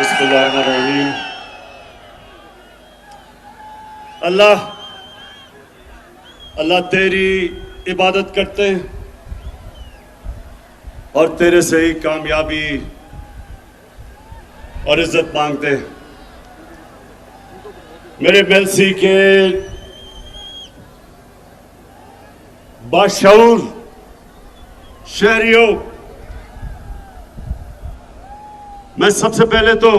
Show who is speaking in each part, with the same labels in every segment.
Speaker 1: बिस्मिल्लाहिर्रहमानिर्रहीम। अल्लाह अल्लाह तेरी इबादत करते हैं और तेरे से ही कामयाबी और इज्जत मांगते हैं। मेरे मेलसी के बाशऊर शहरियों, मैं सबसे पहले तो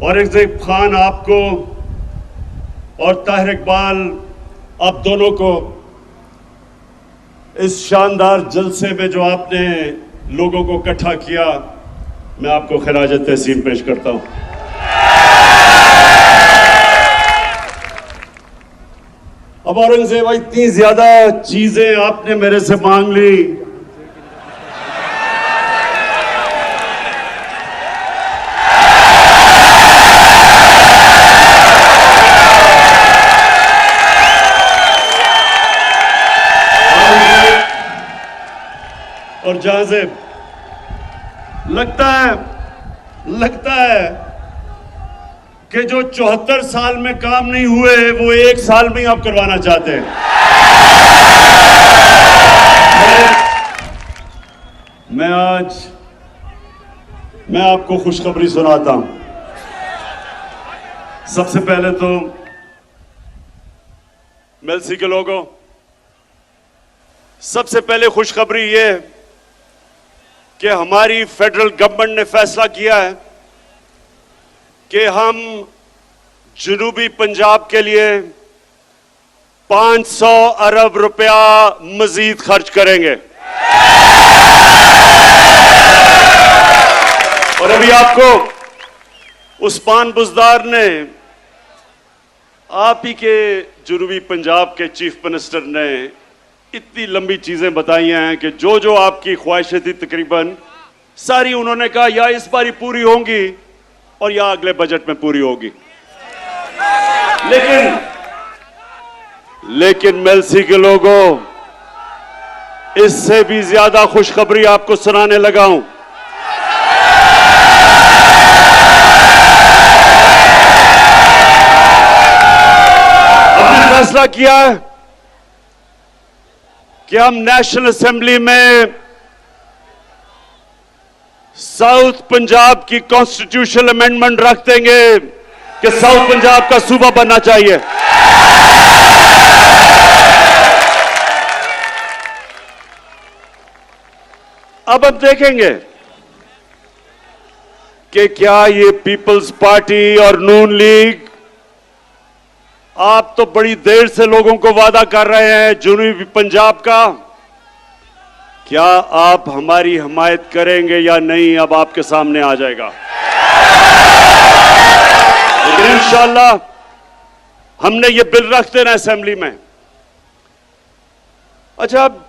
Speaker 1: औरंगजेब खान आपको और ताहिर इकबाल आप दोनों को इस शानदार जलसे में जो आपने लोगों को इकट्ठा किया, मैं आपको खिराज तहसीन पेश करता हूं। अब औरंगजेब भाई, इतनी ज्यादा चीजें आपने मेरे से मांग ली, और जहां से लगता है कि जो 74 साल में काम नहीं हुए वो 1 साल में ही आप करवाना चाहते हैं। मैं आपको खुशखबरी सुनाता हूं। सबसे पहले तो मेलसी के लोगों, सबसे पहले खुशखबरी ये है कि हमारी फेडरल गवर्नमेंट ने फैसला किया है कि हम जनूबी पंजाब के लिए 500 अरब रुपया मजीद खर्च करेंगे। और अभी आपको उस्मान बुज़दार ने, आप ही के जनूबी पंजाब के चीफ मिनिस्टर ने इतनी लंबी चीजें बताई हैं कि जो आपकी ख्वाहिशें थी तकरीबन सारी उन्होंने कहा या इस बारी पूरी होंगी और या अगले बजट में पूरी होगी। लेकिन मेलसी के लोगों, इससे भी ज्यादा खुशखबरी आपको सुनाने लगा हूं। हमने फैसला किया है कि हम नेशनल असेंबली में साउथ पंजाब की कॉन्स्टिट्यूशनल अमेंडमेंट रख देंगे कि साउथ पंजाब का सूबा बनना चाहिए। अब हम देखेंगे कि क्या ये पीपल्स पार्टी और नून लीग, आप तो बड़ी देर से लोगों को वादा कर रहे हैं जनूबी पंजाब का, क्या आप हमारी हिमायत करेंगे या नहीं, अब आपके सामने आ जाएगा। लेकिन इंशाअल्लाह हमने ये बिल रख देना असेंबली में। अच्छा, अब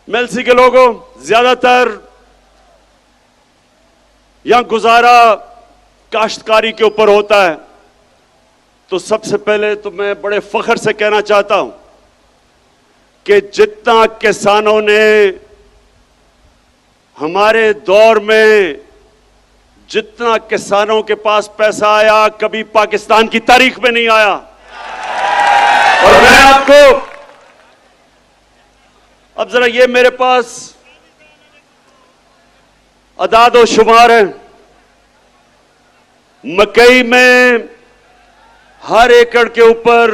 Speaker 1: मेलसी के लोगों, ज्यादातर यहां गुजारा काश्तकारी के ऊपर होता है, तो सबसे पहले तो मैं बड़े फख्र से कहना चाहता हूं कि जितना किसानों ने हमारे दौर में, जितना किसानों के पास पैसा आया, कभी पाकिस्तान की तारीख में नहीं आया। और मैं आपको, अब जरा ये मेरे पास अदाद और शुमार है। मकई में हर एकड़ के ऊपर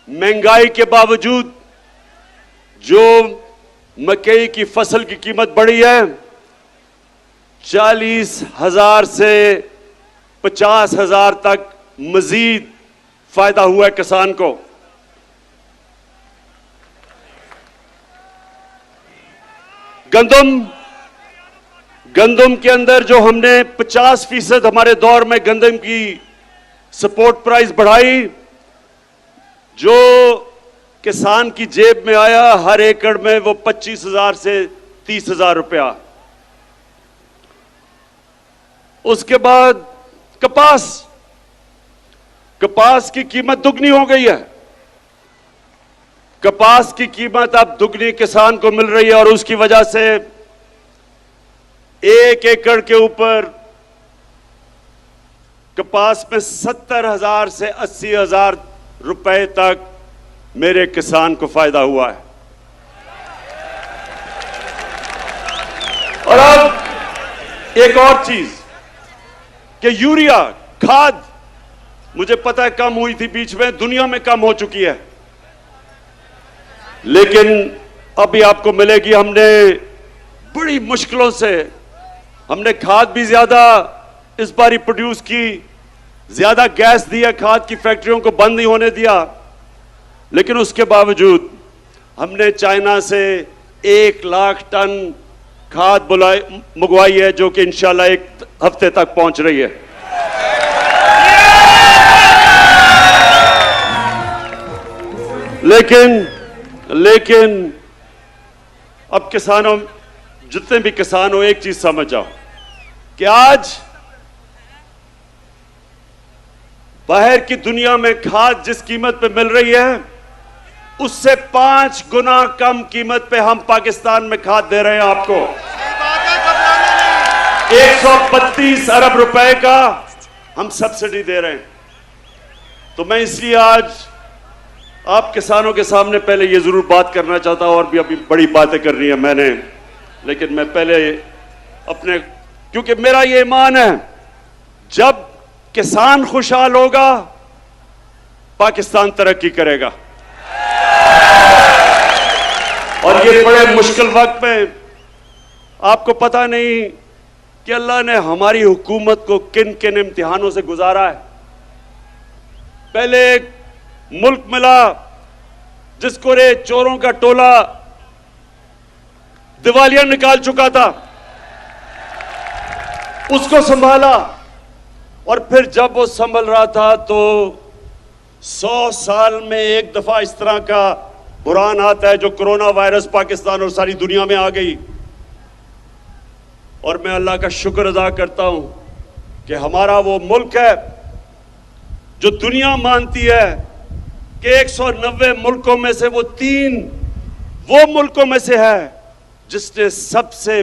Speaker 1: महंगाई के बावजूद जो मकई की फसल की कीमत बढ़ी है, 40,000 से 50,000 तक मजीद फायदा हुआ है किसान को। गंदम के अंदर जो हमने 50% हमारे दौर में गंदम की सपोर्ट प्राइस बढ़ाई, जो किसान की जेब में आया हर एकड़ में वो 25,000 से 30,000 रुपया। उसके बाद कपास की कीमत दुगनी हो गई है। कपास की कीमत अब दुगनी किसान को मिल रही है और उसकी वजह से 1 एकड़ के ऊपर कपास में 70,000 से 80,000 रुपए तक मेरे किसान को फायदा हुआ है। और अब एक और चीज कि यूरिया खाद, मुझे पता है कम हुई थी बीच में, दुनिया में कम हो चुकी है, लेकिन अभी आपको मिलेगी। हमने बड़ी मुश्किलों से हमने खाद भी ज्यादा इस बार प्रोड्यूस की, ज्यादा गैस दिया, खाद की फैक्ट्रियों को बंद नहीं होने दिया, लेकिन उसके बावजूद हमने चाइना से 1 लाख टन खाद मंगवाई है, जो कि इंशाल्लाह 1 हफ्ते तक पहुंच रही है। लेकिन अब किसानों, जितने भी किसान हो, एक चीज समझ जाओ कि आज बाहर की दुनिया में खाद जिस कीमत पे मिल रही है, उससे 5 गुना कम कीमत पे हम पाकिस्तान में खाद दे रहे हैं आपको। 132 अरब रुपए का हम सब्सिडी दे रहे हैं। तो मैं इसलिए आज आप किसानों के सामने पहले ये जरूर बात करना चाहता हूं, और भी अभी बड़ी बातें करनी है मैंने, लेकिन मैं पहले अपने, क्योंकि मेरा ये ईमान है, जब किसान खुशहाल होगा पाकिस्तान तरक्की करेगा। और ये बड़े मुश्किल वक्त में आपको पता नहीं कि अल्लाह ने हमारी हुकूमत को किन किन इम्तिहानों से गुजारा है। पहले एक मुल्क मिला जिसको रे चोरों का टोला दिवालिया निकाल चुका था, उसको संभाला, और फिर जब वो संभल रहा था तो 100 साल में एक दफा इस तरह का बुरान आता है, जो कोरोना वायरस पाकिस्तान और सारी दुनिया में आ गई। और मैं अल्लाह का शुक्र अदा करता हूं कि हमारा वो मुल्क है जो दुनिया मानती है कि 190 मुल्कों में से वो 3 वो मुल्कों में से है जिसने सबसे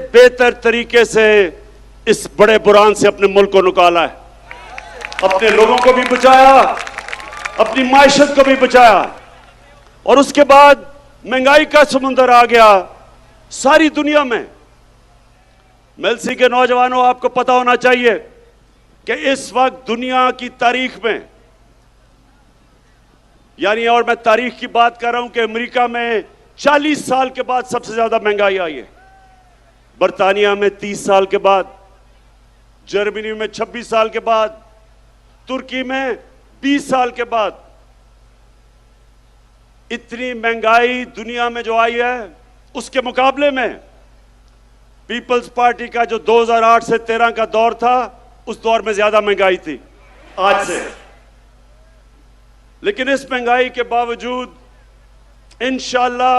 Speaker 1: बेहतर तरीके से इस बड़े बुरान से अपने मुल्क को निकाला है, अपने लोगों को भी बचाया, अपनी माइशत को भी बचाया। और उसके बाद महंगाई का समुंदर आ गया सारी दुनिया में। मेलसी के नौजवानों, आपको पता होना चाहिए कि इस वक्त दुनिया की तारीख में, यानी, और मैं तारीख की बात कर रहा हूं कि अमेरिका में 40 साल के बाद सबसे ज्यादा महंगाई आई है, बर्तानिया में 30 साल के बाद, जर्मनी में 26 साल के बाद, तुर्की में 20 साल के बाद। इतनी महंगाई दुनिया में जो आई है, उसके मुकाबले में पीपल्स पार्टी का जो 2008 से 13 का दौर था, उस दौर में ज्यादा महंगाई थी आज से। लेकिन इस महंगाई के बावजूद इंशाअल्लाह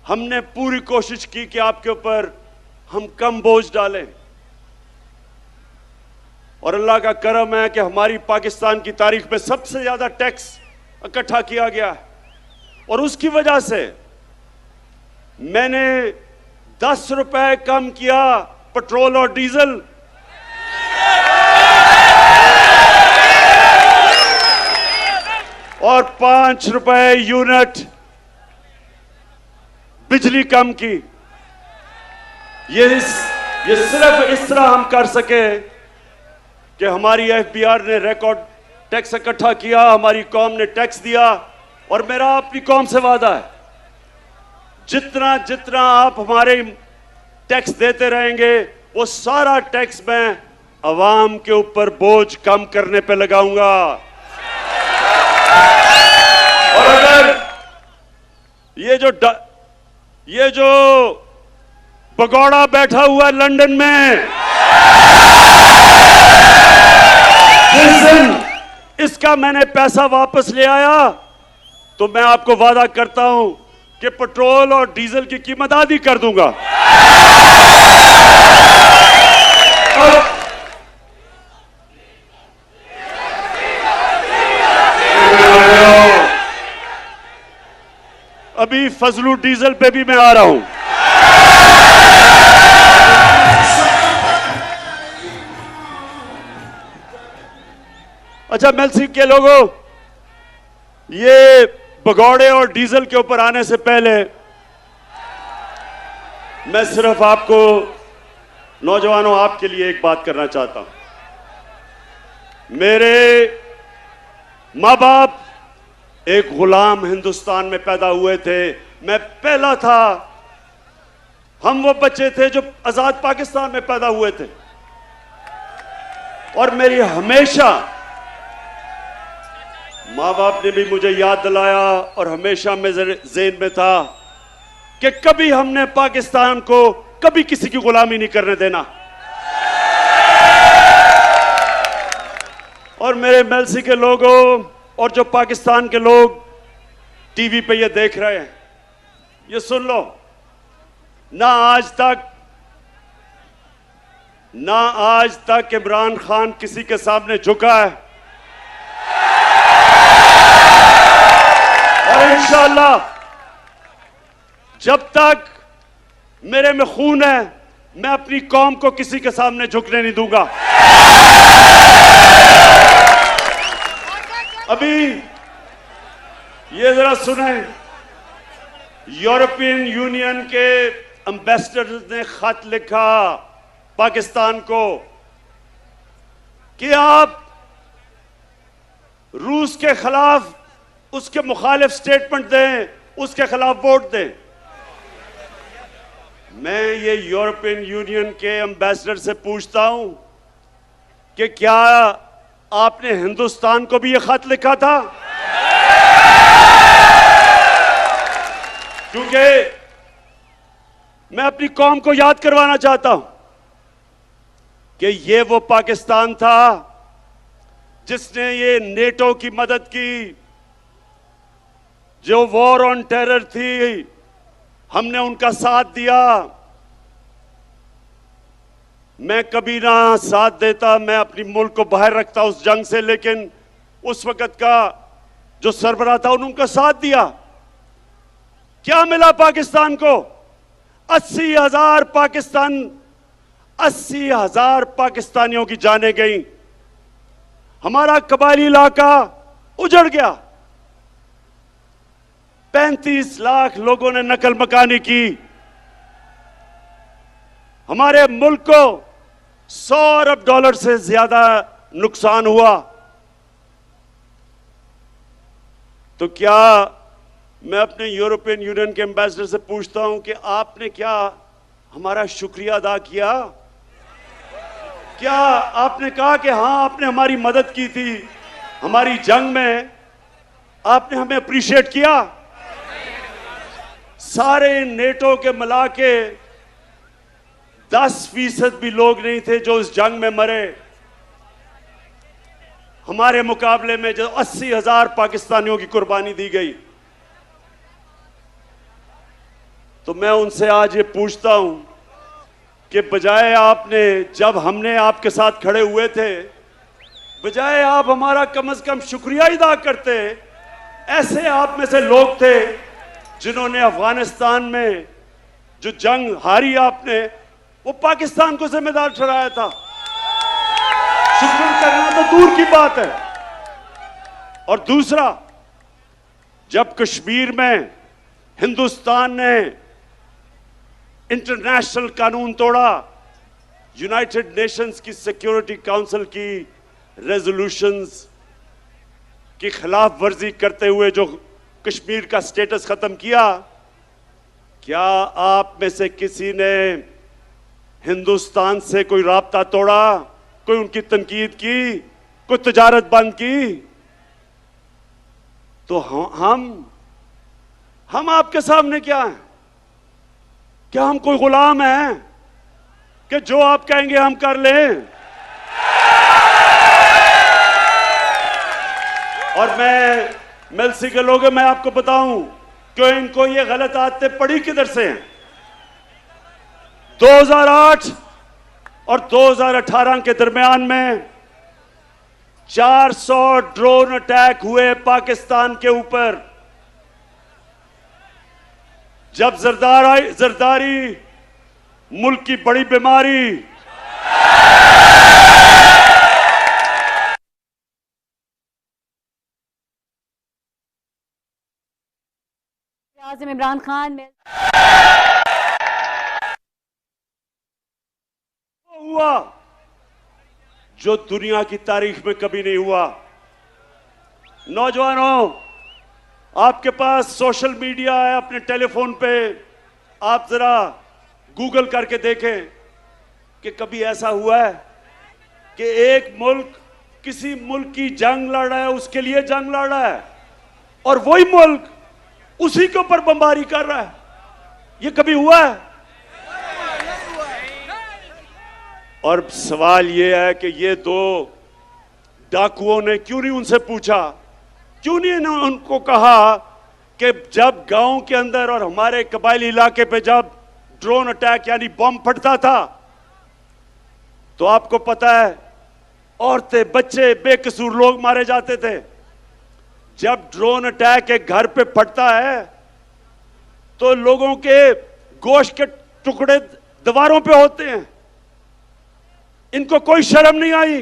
Speaker 1: हमने पूरी कोशिश की कि आपके ऊपर हम कम बोझ डालें, और अल्लाह का करम है कि हमारी पाकिस्तान की तारीख में सबसे ज्यादा टैक्स इकट्ठा किया गया है। और उसकी वजह से मैंने 10 रुपए कम किया पेट्रोल और डीजल, और 5 रुपए यूनिट बिजली कम की। ये सिर्फ इस तरह हम कर सके कि हमारी एफबीआर ने रिकॉर्ड टैक्स इकट्ठा किया, हमारी कौम ने टैक्स दिया। और मेरा अपनी कौम से वादा है, जितना जितना आप हमारे टैक्स देते रहेंगे, वो सारा टैक्स मैं अवाम के ऊपर बोझ कम करने पे लगाऊंगा। और अगर ये जो भगौड़ा बैठा हुआ लंदन में, जिस दिन इसका मैंने पैसा वापस ले आया, तो मैं आपको वादा करता हूं कि पेट्रोल और डीजल की कीमत आधी कर दूंगा। अभी फजलू डीजल पे भी मैं आ रहा हूं। अच्छा मेलसी के लोगों, ये भगौड़े और डीजल के ऊपर आने से पहले मैं सिर्फ आपको, नौजवानों, आपके लिए एक बात करना चाहता हूं। मेरे मां बाप एक गुलाम हिंदुस्तान में पैदा हुए थे, मैं पहला था। हम वो बच्चे थे जो आजाद पाकिस्तान में पैदा हुए थे। और मेरी हमेशा मां बाप ने भी मुझे याद दिलाया और हमेशा मेरे ज़हन में था कि कभी हमने पाकिस्तान को कभी किसी की गुलामी नहीं करने देना। और मेरे मेलसी के लोगों और जो पाकिस्तान के लोग टीवी पे ये देख रहे हैं, ये सुन लो, ना आज तक इमरान खान किसी के सामने झुका है, और इंशाअल्लाह जब तक मेरे में खून है, मैं अपनी कौम को किसी के सामने झुकने नहीं दूंगा। अभी ये जरा सुने, यूरोपियन यूनियन के एम्बेसडर ने खत लिखा पाकिस्तान को कि आप रूस के खिलाफ उसके मुखालिफ स्टेटमेंट दें, उसके खिलाफ वोट दें। मैं ये यूरोपियन यूनियन के एम्बेसडर से पूछता हूं कि क्या आपने हिंदुस्तान को भी ये खत लिखा था? क्योंकि मैं अपनी कौम को याद करवाना चाहता हूं कि ये वो पाकिस्तान था जिसने ये नेटो की मदद की, जो वॉर ऑन टेरर थी, हमने उनका साथ दिया। मैं कभी ना साथ देता, मैं अपनी मुल्क को बाहर रखता उस जंग से, लेकिन उस वक्त का जो सरबराह था उन्होंने उनका साथ दिया। क्या मिला पाकिस्तान को? 80,000 पाकिस्तानियों की जानें गई, हमारा कबायली इलाका उजड़ गया, 35 लाख लोगों ने नकल मकानी की, हमारे मुल्क को 100 अरब डॉलर से ज्यादा नुकसान हुआ। तो क्या मैं अपने यूरोपियन यूनियन के एम्बेसडर से पूछता हूं कि आपने क्या हमारा शुक्रिया अदा किया? क्या आपने कहा कि हां आपने हमारी मदद की थी, हमारी जंग में आपने हमें अप्रिशिएट किया? सारे नेटो के मिला के 10% भी लोग नहीं थे जो इस जंग में मरे। हमारे मुकाबले में जो 80,000 पाकिस्तानियों की कुर्बानी दी गई। तो मैं उनसे आज ये पूछता हूं कि बजाय आपने, जब हमने आपके साथ खड़े हुए थे, बजाय आप हमारा कम से कम शुक्रिया अदा करते, ऐसे आप में से लोग थे जिन्होंने अफगानिस्तान में जो जंग हारी आपने, वो पाकिस्तान को जिम्मेदार ठहराया था। शुक्र करना तो दूर की बात है। और दूसरा, जब कश्मीर में हिंदुस्तान ने इंटरनेशनल कानून तोड़ा, यूनाइटेड नेशंस की सिक्योरिटी काउंसिल की रेजोल्यूशंस की खिलाफ वर्जी करते हुए जो कश्मीर का स्टेटस खत्म किया, क्या आप में से किसी ने हिंदुस्तान से कोई राब्ता तोड़ा, कोई उनकी तनकीद की, कोई तिजारत बंद की? तो हम आपके सामने क्या हैं? क्या हम कोई गुलाम हैं कि जो आप कहेंगे हम कर लें? और मैं मेलसी के लोगों, मैं आपको बताऊं कि इनको ये गलत आदतें पड़ी किधर से हैं। 2008 और 2018 के दरमियान में 400 ड्रोन अटैक हुए पाकिस्तान के ऊपर। जब जरदारी मुल्क की बड़ी बीमारी,
Speaker 2: आज़म इमरान खान
Speaker 1: हुआ जो दुनिया की तारीख में कभी नहीं हुआ। नौजवानों, आपके पास सोशल मीडिया है, अपने टेलीफोन पे आप जरा गूगल करके देखें कि कभी ऐसा हुआ है कि एक मुल्क किसी मुल्क की जंग लड़ रहा है, उसके लिए जंग लड़ रहा है, और वही मुल्क उसी के ऊपर बमबारी कर रहा है। ये कभी हुआ है? और सवाल ये है कि ये दो डाकुओं ने क्यों नहीं उनसे पूछा, क्यों नहीं उनको कहा कि जब गांव के अंदर और हमारे कबायली इलाके पे जब ड्रोन अटैक यानी बम फटता था तो आपको पता है औरतें, बच्चे, बेकसूर लोग मारे जाते थे। जब ड्रोन अटैक एक घर पे फटता है तो लोगों के गोश्त के टुकड़े दीवारों पे होते हैं। इनको कोई शर्म नहीं आई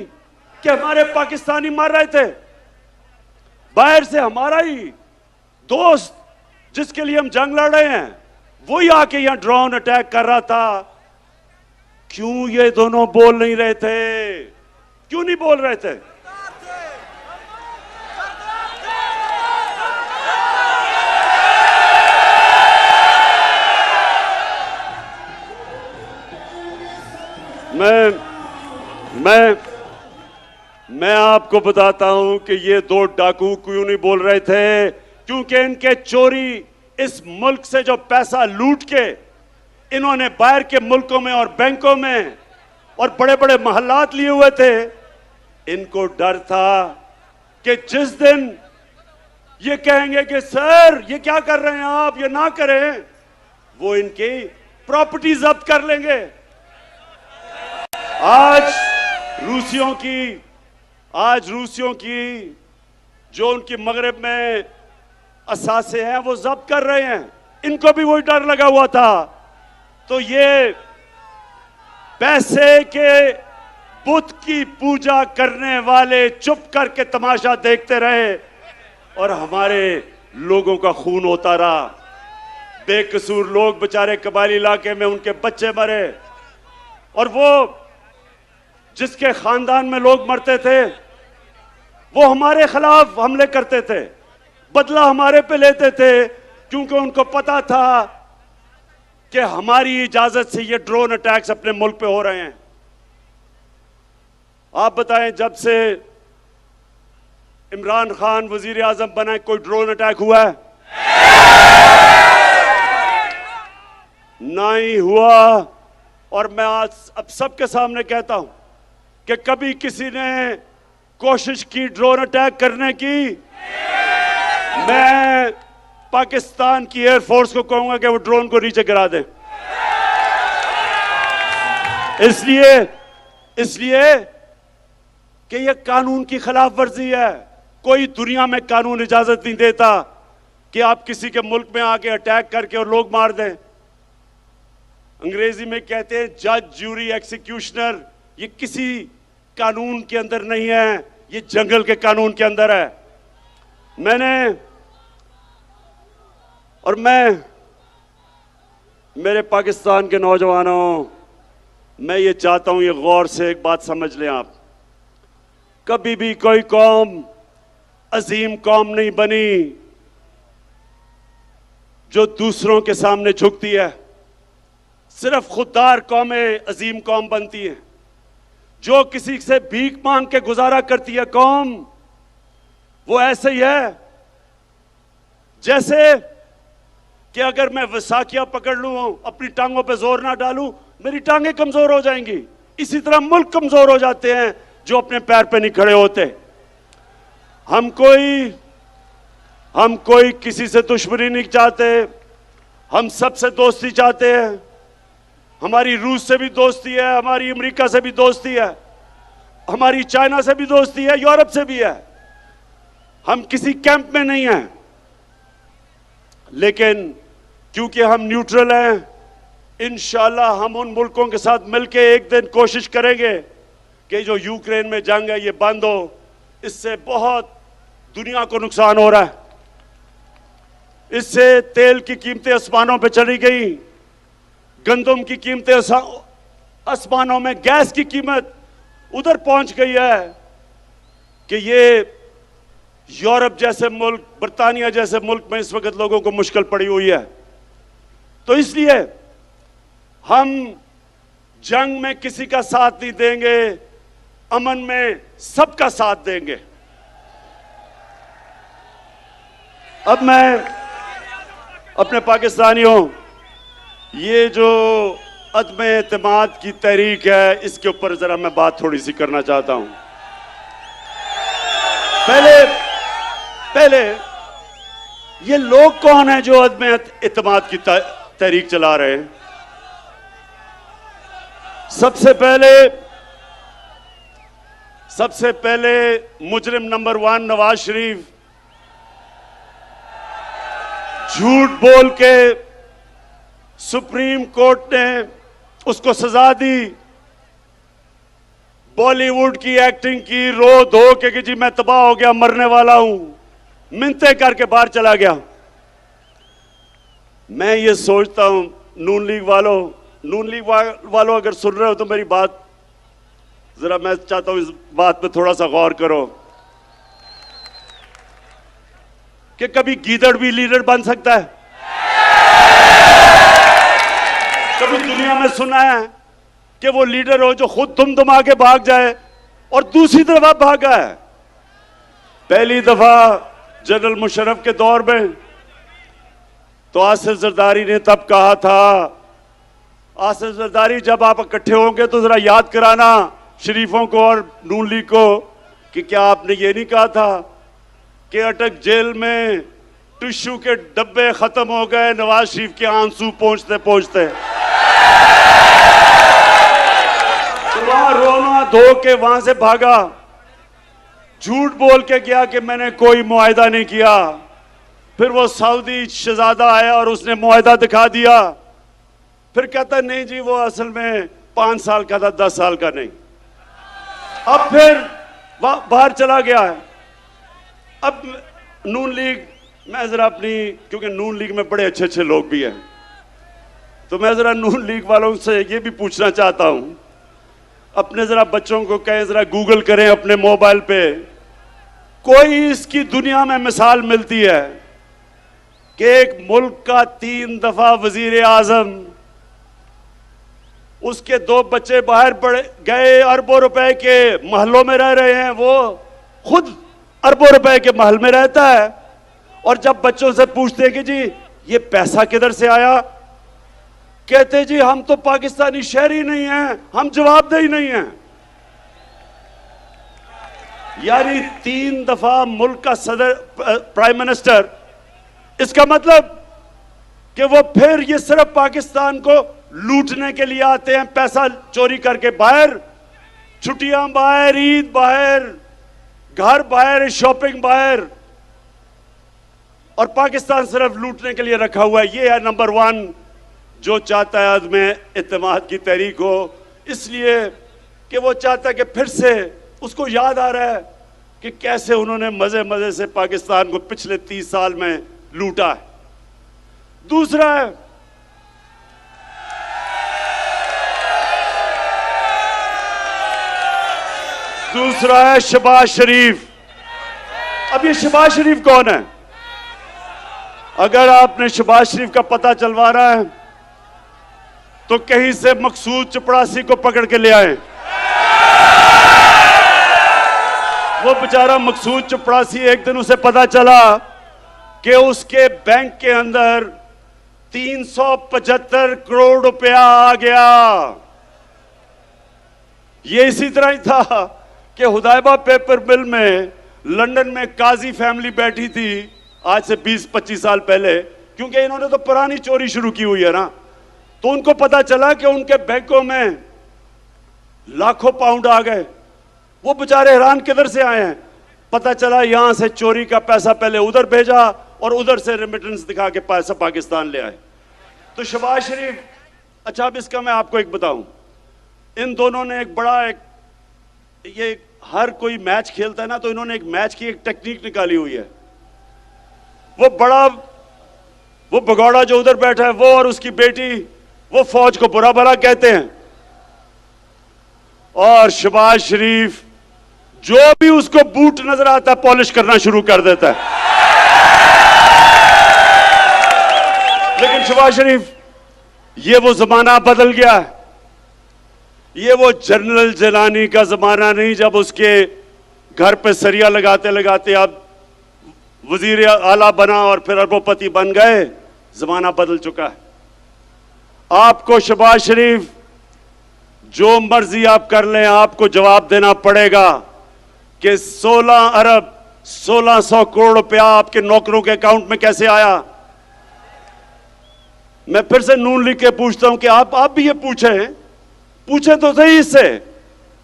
Speaker 1: कि हमारे पाकिस्तानी मर रहे थे। बाहर से हमारा ही दोस्त जिसके लिए हम जंग लड़ रहे हैं वही आके यहां ड्रोन अटैक कर रहा था। क्यों ये दोनों बोल नहीं रहे थे? क्यों नहीं बोल रहे थे? मैं आपको बताता हूं कि ये दो डाकू क्यों नहीं बोल रहे थे, क्योंकि इनके चोरी इस मुल्क से जो पैसा लूट के इन्होंने बाहर के मुल्कों में और बैंकों में और बड़े बड़े महल्लात लिए हुए थे, इनको डर था कि जिस दिन ये कहेंगे कि सर ये क्या कर रहे हैं आप, ये ना करें, वो इनकी प्रॉपर्टी जब्त कर लेंगे। आज रूसियों की जो उनकी मगरब में असासे हैं वो जब्त कर रहे हैं। इनको भी वही डर लगा हुआ था। तो ये पैसे के बुत की पूजा करने वाले चुप करके तमाशा देखते रहे और हमारे लोगों का खून होता रहा। बेकसूर लोग बेचारे कबायली इलाके में उनके बच्चे मरे, और वो जिसके खानदान में लोग मरते थे वो हमारे खिलाफ हमले करते थे, बदला हमारे पे लेते थे, क्योंकि उनको पता था कि हमारी इजाजत से ये ड्रोन अटैक्स अपने मुल्क पे हो रहे हैं। आप बताएं, जब से इमरान खान वजीर आजम बना कोई ड्रोन अटैक हुआ है? नहीं हुआ। और मैं आज अब सबके सामने कहता हूं कि कभी किसी ने कोशिश की ड्रोन अटैक करने की, मैं पाकिस्तान की एयरफोर्स को कहूंगा कि वो ड्रोन को नीचे गिरा दें। इसलिए कि यह कानून की खिलाफ वर्जी है। कोई दुनिया में कानून इजाजत नहीं देता कि आप किसी के मुल्क में आके अटैक करके और लोग मार दें। अंग्रेजी में कहते हैं जज, ज्यूरी, एक्सिक्यूशनर। ये किसी कानून के अंदर नहीं है, ये जंगल के कानून के अंदर है। मैं मेरे पाकिस्तान के नौजवानों, मैं ये चाहता हूं ये गौर से एक बात समझ लें आप। कभी भी कोई कौम अजीम कौम नहीं बनी जो दूसरों के सामने झुकती है। सिर्फ खुददार कौमें अजीम कौम बनती हैं। जो किसी से भीख मांग के गुजारा करती है कौम, वो ऐसे ही है जैसे कि अगर मैं वसाखिया पकड़ लूं, अपनी टांगों पे जोर ना डालूं, मेरी टांगें कमजोर हो जाएंगी। इसी तरह मुल्क कमजोर हो जाते हैं जो अपने पैर पे नहीं खड़े होते। हम कोई किसी से दुश्मनी नहीं चाहते, हम सबसे दोस्ती चाहते हैं। हमारी रूस से भी दोस्ती है, हमारी अमेरिका से भी दोस्ती है, हमारी चाइना से भी दोस्ती है, यूरोप से भी है। हम किसी कैंप में नहीं हैं। लेकिन क्योंकि हम न्यूट्रल हैं, इंशाल्लाह हम उन मुल्कों के साथ मिलकर एक दिन कोशिश करेंगे कि जो यूक्रेन में जंग है ये बंद हो। इससे बहुत दुनिया को नुकसान हो रहा है। इससे तेल की कीमतें आसमानों पे चली गई, गंदम की कीमतें आसमानों में, गैस की कीमत उधर पहुंच गई है कि ये यूरोप जैसे मुल्क, बर्तानिया जैसे मुल्क में इस वक्त लोगों को मुश्किल पड़ी हुई है। तो इसलिए हम जंग में किसी का साथ नहीं देंगे, अमन में सबका साथ देंगे। अब मैं अपने पाकिस्तानियों, ये जो अदम एतमाद की तहरीक है इसके ऊपर जरा मैं बात थोड़ी सी करना चाहता हूं। पहले ये लोग कौन है जो अदम एतमाद की तहरीक चला रहे हैं? सबसे पहले मुजरिम नंबर 1 नवाज शरीफ झूठ बोल के सुप्रीम कोर्ट ने उसको सजा दी, बॉलीवुड की एक्टिंग की, रो धो के कि जी मैं तबाह हो गया, मरने वाला हूं, मिन्नतें करके बाहर चला गया। मैं ये सोचता हूं, नून लीग वालों अगर सुन रहे हो तो मेरी बात जरा, मैं चाहता हूं इस बात पे थोड़ा सा गौर करो कि कभी गीदड़ भी लीडर बन सकता है? कभी दुनिया में सुना है कि वो लीडर हो जो खुद दुमदुमा के भाग जाए और दूसरी दफा भागा है? पहली दफा जनरल मुशर्रफ के दौर में तो आसिफ जरदारी ने तब कहा था, आसिफ जरदारी जब आप इकट्ठे होंगे तो जरा याद कराना शरीफों को और नून लीग को कि क्या आपने ये नहीं कहा था कि अटक जेल में टिश्यू के डब्बे खत्म हो गए नवाज शरीफ के आंसू पहुंचते पहुंचते। तो वहां रोना धो के वहां से भागा, झूठ बोल के गया कि मैंने कोई मुआहिदा नहीं किया। फिर वो सऊदी शहजादा आया और उसने मुआहिदा दिखा दिया। फिर कहता नहीं जी वो असल में 5 साल का था, 10 साल का नहीं। अब फिर बाहर चला गया है। अब नून लीग, मैं जरा अपनी, क्योंकि नून लीग में बड़े अच्छे अच्छे लोग भी हैं, तो मैं जरा नून लीग वालों से ये भी पूछना चाहता हूं, अपने जरा बच्चों को कहें जरा गूगल करें अपने मोबाइल पे, कोई इसकी दुनिया में मिसाल मिलती है कि एक मुल्क का 3 दफा वजीर आजम, उसके 2 बच्चे बाहर पड़ गए, अरबों रुपए के महलों में रह रहे हैं, वो खुद अरबों रुपए के महल में रहता है, और जब बच्चों से पूछते हैं कि जी ये पैसा किधर से आया, कहते जी हम तो पाकिस्तानी शहरी नहीं हैं, हम जवाबदेही नहीं हैं। यानी 3 दफा मुल्क का सदर, प्राइम मिनिस्टर, इसका मतलब कि वो फिर ये सिर्फ पाकिस्तान को लूटने के लिए आते हैं, पैसा चोरी करके बाहर, छुट्टियां बाहर, ईद बाहर, घर बाहर, शॉपिंग बाहर, और पाकिस्तान सिर्फ लूटने के लिए रखा हुआ है। ये है नंबर 1 जो चाहता है अदम इत्तेमाद की तहरीक हो, इसलिए कि वो चाहता है कि फिर से उसको याद आ रहा है कि कैसे उन्होंने मजे मजे से पाकिस्तान को पिछले 30 साल में लूटा है। दूसरा है शहबाज शरीफ। अब ये शहबाज शरीफ कौन है? अगर आपने शहबाज शरीफ का पता चलवाना है तो कहीं से मकसूद चपड़ासी को पकड़ के ले आए। वो बेचारा मकसूद चपड़ासी, एक दिन उसे पता चला कि उसके बैंक के अंदर 375 करोड़ रुपया आ गया। ये इसी तरह ही था कि हुदैबा पेपर मिल में लंदन में काजी फैमिली बैठी थी आज से 20-25 साल पहले, क्योंकि इन्होंने तो पुरानी चोरी शुरू की हुई है ना, तो उनको पता चला कि उनके बैंकों में लाखों पाउंड आ गए। वो बेचारे हैरान, किधर से आए हैं? पता चला यहां से चोरी का पैसा पहले उधर भेजा और उधर से रेमिटेंस दिखा के पैसा पाकिस्तान ले आए। तो शहबाज शरीफ, अच्छा अब इसका मैं आपको एक बताऊं, इन दोनों ने एक बड़ा ये हर कोई मैच खेलता है ना, तो इन्होंने एक मैच की एक टेक्निक निकाली हुई है। वो भगौड़ा जो उधर बैठा है, वो और उसकी बेटी, वो फौज को बुरा भला कहते हैं, और शहबाज शरीफ जो भी उसको बूट नजर आता है पॉलिश करना शुरू कर देता है। लेकिन शहबाज शरीफ, ये वो जमाना बदल गया है। ये वो जनरल जिलानी का जमाना नहीं जब उसके घर पे सरिया लगाते लगाते अब वजीर आला बना और फिर अरबोपति बन गए। जमाना बदल चुका है। आपको शहबाज शरीफ जो मर्जी आप कर लें, आपको जवाब देना पड़ेगा कि 16 अरब 1600 करोड़ रुपया आपके नौकरों के अकाउंट में कैसे आया। मैं फिर से नून लिख के पूछता हूं कि आप भी ये पूछे तो सही इससे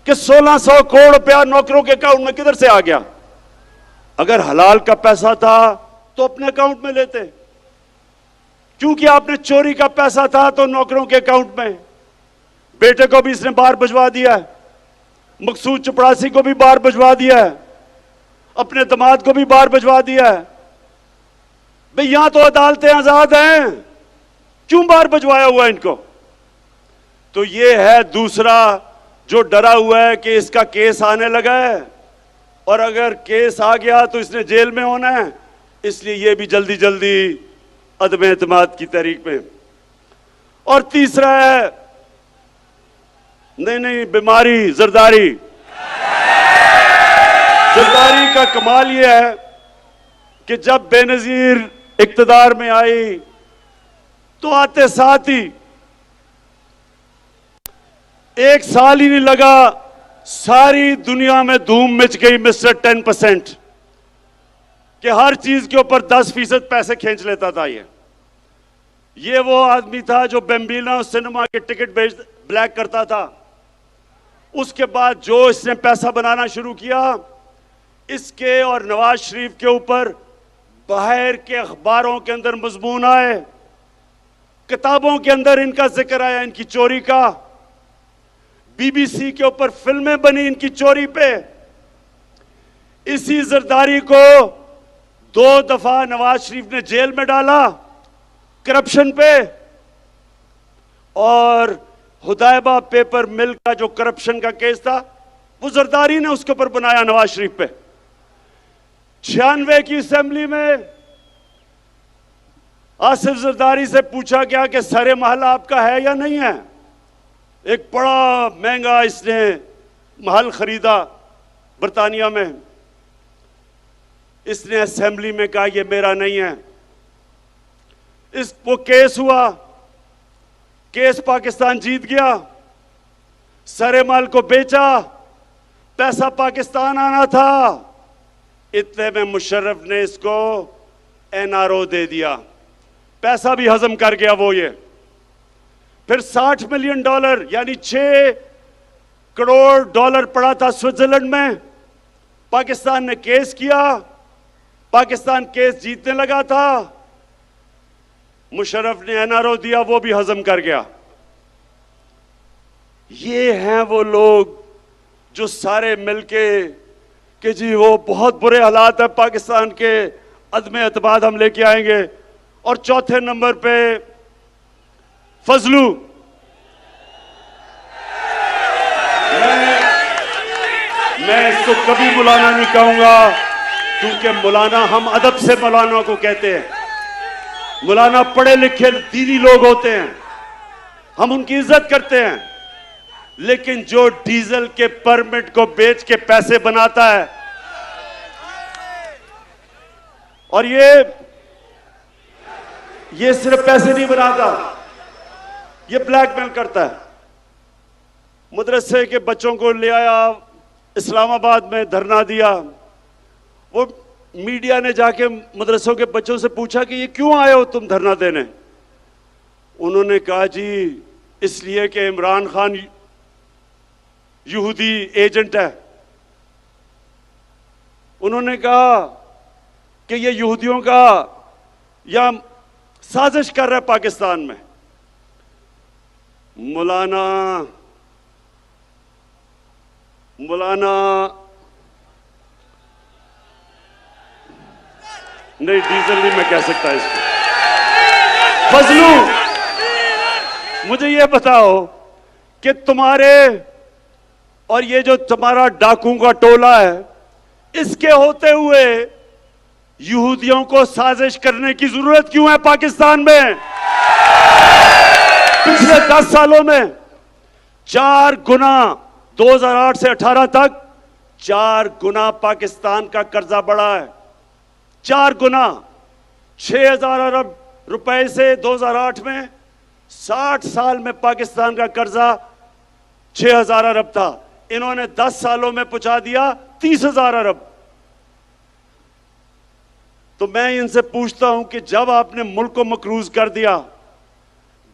Speaker 1: कि 1600 करोड़ रुपया नौकरों के अकाउंट में किधर से आ गया। अगर हलाल का पैसा था तो अपने अकाउंट में लेते, क्योंकि आपने चोरी का पैसा था तो नौकरों के अकाउंट में। बेटे को भी इसने बाहर भिजवा दिया है, मकसूद चपड़ासी को भी बाहर भिजवा दिया है, अपने दामाद को भी बाहर भिजवा दिया है। भाई यहां तो अदालतें आजाद हैं, क्यों बाहर भिजवाया हुआ इनको। तो ये है दूसरा जो डरा हुआ है कि इसका केस आने लगा है और अगर केस आ गया तो इसने जेल में होना है, इसलिए ये भी जल्दी जल्दी अदम एतमाद की तहरीक में। और तीसरा है नहीं बीमारी, जरदारी। जरदारी का कमाल यह है कि जब बेनजीर इक्तदार में आई तो आते साथ ही एक साल ही नहीं लगा, सारी दुनिया में धूम मच गई मिस्टर 10% कि हर चीज के ऊपर 10% पैसे खींच लेता था। ये वो आदमी था जो बेम्बिना सिनेमा के टिकट ब्लैक करता था। उसके बाद जो इसने पैसा बनाना शुरू किया, इसके और नवाज शरीफ के ऊपर बाहर के अखबारों के अंदर मजमून आए, किताबों के अंदर इनका जिक्र आया, इनकी चोरी का। बीबीसी के ऊपर फिल्में बनी इनकी चोरी पे। इसी जरदारी को 2 दफा नवाज शरीफ ने जेल में डाला करप्शन पे, और हुदैबा पेपर मिल का जो करप्शन का केस था वो जरदारी ने उसके ऊपर बनाया नवाज शरीफ पे। 96 की असेंबली में आसिफ जरदारी से पूछा गया कि सारे महल आपका है या नहीं है। एक बड़ा महंगा इसने महल खरीदा बर्तानिया में। इसने असेंबली में कहा यह मेरा नहीं है। वो केस हुआ, केस पाकिस्तान जीत गया, सारे माल को बेचा, पैसा पाकिस्तान आना था। इतने में मुशर्रफ ने इसको एनआरओ दे दिया, पैसा भी हजम कर गया वो। ये फिर $60 मिलियन यानी $6 करोड़ पड़ा था स्विट्जरलैंड में। पाकिस्तान ने केस किया, पाकिस्तान केस जीतने लगा था, मुशर्रफ ने एनआरओ दिया, वो भी हजम कर गया। ये हैं वो लोग जो सारे मिलके कि जी वो बहुत बुरे हालात है पाकिस्तान के, अदम एतमाद हम लेके आएंगे। और चौथे नंबर पे फजलू। मैं इसको कभी मौलाना नहीं कहूंगा, क्योंकि मौलाना, हम अदब से मौलाना को कहते हैं। मौलाना पढ़े लिखे दीनी लोग होते हैं, हम उनकी इज्जत करते हैं। लेकिन जो डीजल के परमिट को बेच के पैसे बनाता है, और ये सिर्फ पैसे नहीं बनाता, ये ब्लैकमेल करता है। मदरसे के बच्चों को ले आया, इस्लामाबाद में धरना दिया। वो मीडिया ने जाके मदरसों के बच्चों से पूछा कि ये क्यों आए हो तुम धरना देने। उन्होंने कहा जी इसलिए कि इमरान खान यहूदी एजेंट है। उन्होंने कहा कि ये यहूदियों का या साजिश कर रहा है पाकिस्तान में। मौलाना नहीं, डीजल नहीं मैं कह सकता इसको। फजलू, मुझे ये बताओ कि तुम्हारे और ये जो तुम्हारा डाकुओं का टोला है, इसके होते हुए यहूदियों को साजिश करने की जरूरत क्यों है पाकिस्तान में? पिछले 10 सालों में 4 गुना, 2008 से 18 तक 4 गुना पाकिस्तान का कर्जा बढ़ा है। 4 गुना, 6,000 अरब रुपए से 2008 में 60 साल में पाकिस्तान का कर्जा 6,000 अरब था। इन्होंने 10 सालों में पहुंचा दिया 30,000 अरब। तो मैं इनसे पूछता हूं कि जब आपने मुल्क को मकरूज कर दिया,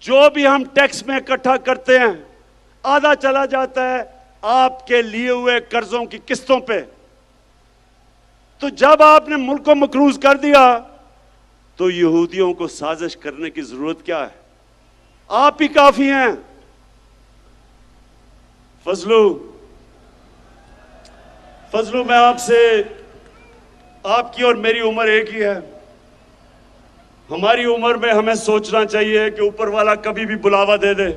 Speaker 1: जो भी हम टैक्स में इकट्ठा करते हैं आधा चला जाता है आपके लिए हुए कर्जों की किस्तों पे। तो जब आपने मुल्क को मकरूज कर दिया तो यहूदियों को साजिश करने की जरूरत क्या है? आप ही काफी हैं। फजलू, मैं आपसे, आपकी और मेरी उम्र एक ही है। हमारी उम्र में हमें सोचना चाहिए कि ऊपर वाला कभी भी बुलावा दे दे।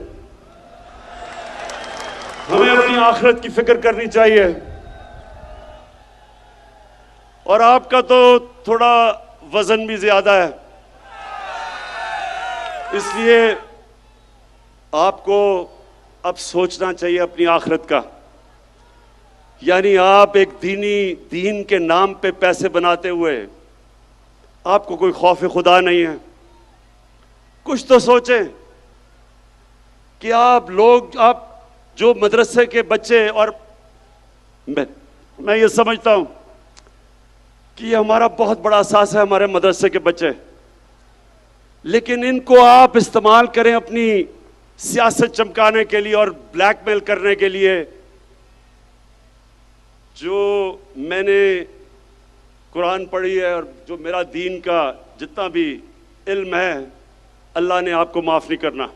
Speaker 1: हमें अपनी आखिरत की फिक्र करनी चाहिए। और आपका तो थोड़ा वजन भी ज्यादा है, इसलिए आपको अब सोचना चाहिए अपनी आखिरत का। यानी आप एक दीन के नाम पे पैसे बनाते हुए आपको कोई खौफ खुदा नहीं है। कुछ तो सोचें कि आप जो मदरसे के बच्चे, और मैं ये समझता हूं कि ये हमारा बहुत बड़ा असास है, हमारे मदरसे के बच्चे, लेकिन इनको आप इस्तेमाल करें अपनी सियासत चमकाने के लिए और ब्लैकमेल करने के लिए। जो मैंने कुरान पढ़ी है और जो मेरा दीन का जितना भी इल्म है, अल्लाह ने आपको माफ नहीं करना।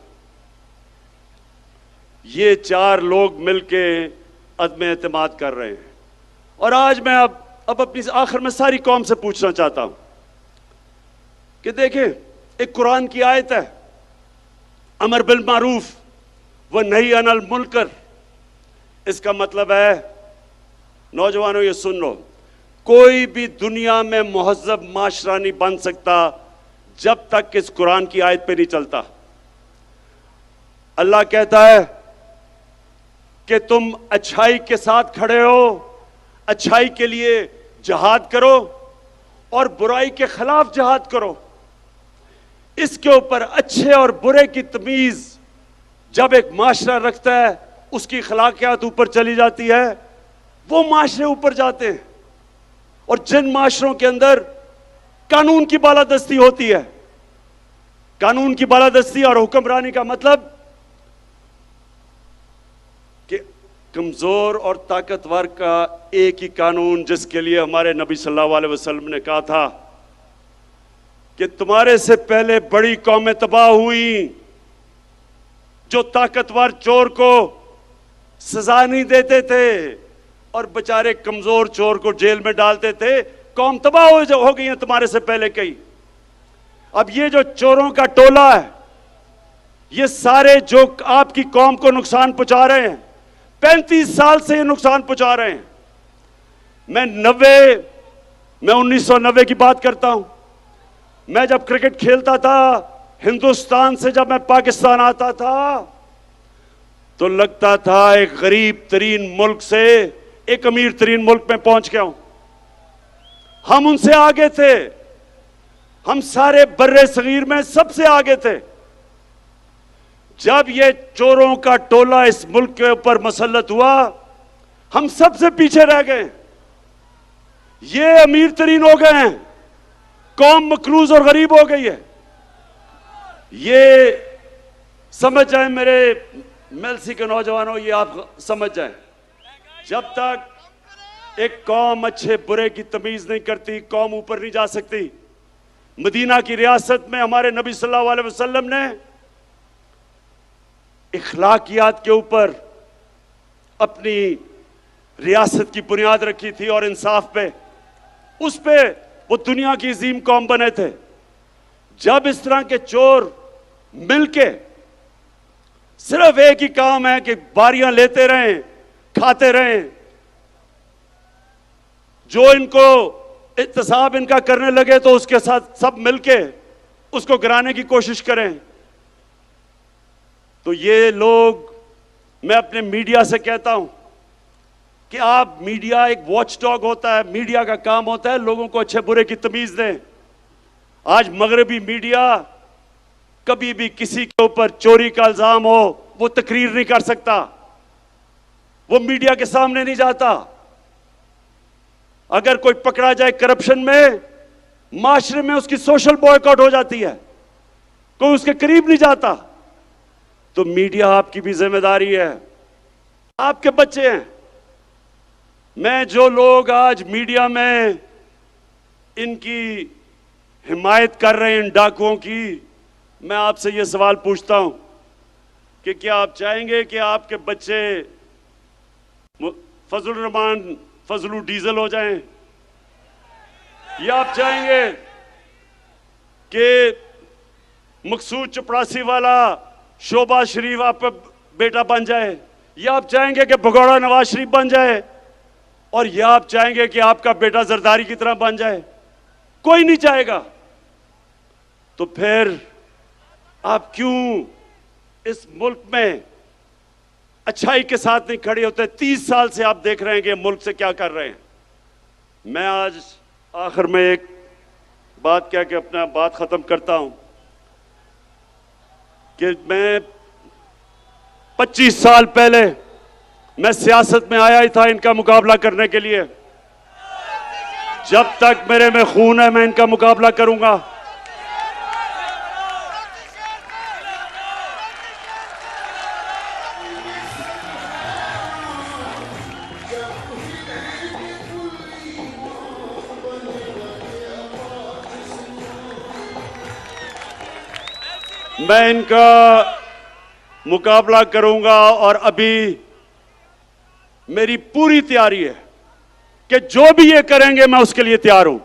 Speaker 1: ये 4 लोग मिलके अदम एतमाद कर रहे हैं। और आज मैं अब अपनी आखिर में सारी कौम से पूछना चाहता हूं कि देखें, एक कुरान की आयत है, अमर बिल मारूफ व नही अनिल मुनकर। इसका मतलब है, नौजवानों ये सुन लो, कोई भी दुनिया में मुहज़्ज़ब माशरा नहीं बन सकता जब तक इस कुरान की आयत पे नहीं चलता। अल्लाह कहता है कि तुम अच्छाई के साथ खड़े हो, अच्छाई के लिए जिहाद करो और बुराई के खिलाफ जिहाद करो। इसके ऊपर अच्छे और बुरे की तमीज जब एक माशरा रखता है, उसकी अखलाकियात ऊपर चली जाती है, वो माशरे ऊपर जाते हैं। और जिन माशरों के अंदर कानून की बालादस्ती होती है, कानून की बालादस्ती और हुक्मरानी का मतलब कि कमजोर और ताकतवर का एक ही कानून, जिसके लिए हमारे नबी सल्लल्लाहु अलैहि वसल्लम ने कहा था कि तुम्हारे से पहले बड़ी कौमें तबाह हुई जो ताकतवर चोर को सजा नहीं देते थे और बेचारे कमजोर चोर को जेल में डालते थे। कौम तबाह हो गई है तुम्हारे से पहले कई। अब ये जो चोरों का टोला है, ये सारे जो आपकी कौम को नुकसान पहुंचा रहे हैं, 35 साल से ये नुकसान पहुंचा रहे हैं। मैं 1990 की बात करता हूं। मैं जब क्रिकेट खेलता था, हिंदुस्तान से जब मैं पाकिस्तान आता था, तो लगता था एक गरीब तरीन मुल्क से एक अमीर तरीन मुल्क में पहुंच गया हूं। हम उनसे आगे थे, हम सारे बर्रे सगीर में सबसे आगे थे। जब ये चोरों का टोला इस मुल्क के ऊपर मुसल्लत हुआ, हम सबसे पीछे रह गए। ये अमीर तरीन हो गए हैं, कौम मकरूज और गरीब हो गई है। ये समझ जाए मेरे मेलसी के नौजवानों, ये आप समझ जाए, जब तक एक कौम अच्छे बुरे की तमीज नहीं करती, कौम ऊपर नहीं जा सकती। मदीना की रियासत में हमारे नबी सल्लल्लाहु अलैहि वसल्लम ने इखलाकियात के ऊपर अपनी रियासत की बुनियाद रखी थी और इंसाफ पे, उस पे वो दुनिया की अजीम कौम बने थे। जब इस तरह के चोर मिलके सिर्फ एक ही काम है कि बारियां लेते रहें, खाते रहें, जो इनको इत्तेसाब इनका करने लगे तो उसके साथ सब मिलके उसको गिराने की कोशिश करें, तो ये लोग, मैं अपने मीडिया से कहता हूं कि आप, मीडिया एक वॉचडॉग होता है, मीडिया का काम होता है लोगों को अच्छे बुरे की तमीज दें। आज मगरबी मीडिया कभी भी किसी के ऊपर चोरी का इल्जाम हो वो तकरीर नहीं कर सकता, वो मीडिया के सामने नहीं जाता। अगर कोई पकड़ा जाए करप्शन में, माशरे में उसकी सोशल बॉयकॉट हो जाती है, कोई उसके करीब नहीं जाता। तो मीडिया आपकी भी जिम्मेदारी है, आपके बच्चे हैं। मैं जो लोग आज मीडिया में इनकी हिमायत कर रहे हैं इन डाकुओं की, मैं आपसे ये सवाल पूछता हूं कि क्या आप चाहेंगे कि आपके बच्चे फजलुर रहमान फजलू डीजल हो जाएं, या आप चाहेंगे कि मकसूद चपरासी वाला शोभा शरीफ आपका बेटा बन जाए, या आप चाहेंगे कि भगोड़ा नवाज शरीफ बन जाए, और या आप चाहेंगे कि आपका बेटा जरदारी की तरह बन जाए? कोई नहीं चाहेगा। तो फिर आप क्यों इस मुल्क में अच्छाई के साथ नहीं खड़े होते? 30 साल से आप देख रहे हैं कि मुल्क से क्या कर रहे हैं। मैं आज आखिर में एक बात कह के अपना बात खत्म करता हूं कि मैं 25 साल पहले मैं सियासत में आया ही था इनका मुकाबला करने के लिए। जब तक मेरे में खून है मैं इनका मुकाबला करूंगा। मैं इनका मुकाबला करूंगा और अभी मेरी पूरी तैयारी है कि जो भी ये करेंगे मैं उसके लिए तैयार हूं।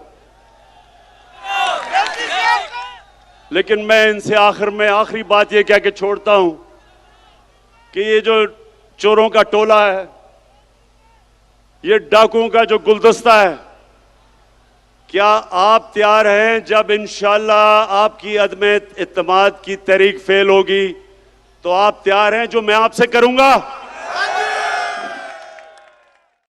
Speaker 1: लेकिन मैं इनसे आखिर में आखिरी बात ये कह के छोड़ता हूं कि ये जो चोरों का टोला है, ये डाकुओं का जो गुलदस्ता है, क्या आप तैयार हैं जब इंशाअल्लाह आपकी अदम इत्तेमाद की तहरीक फेल होगी तो आप तैयार हैं जो मैं आपसे करूंगा?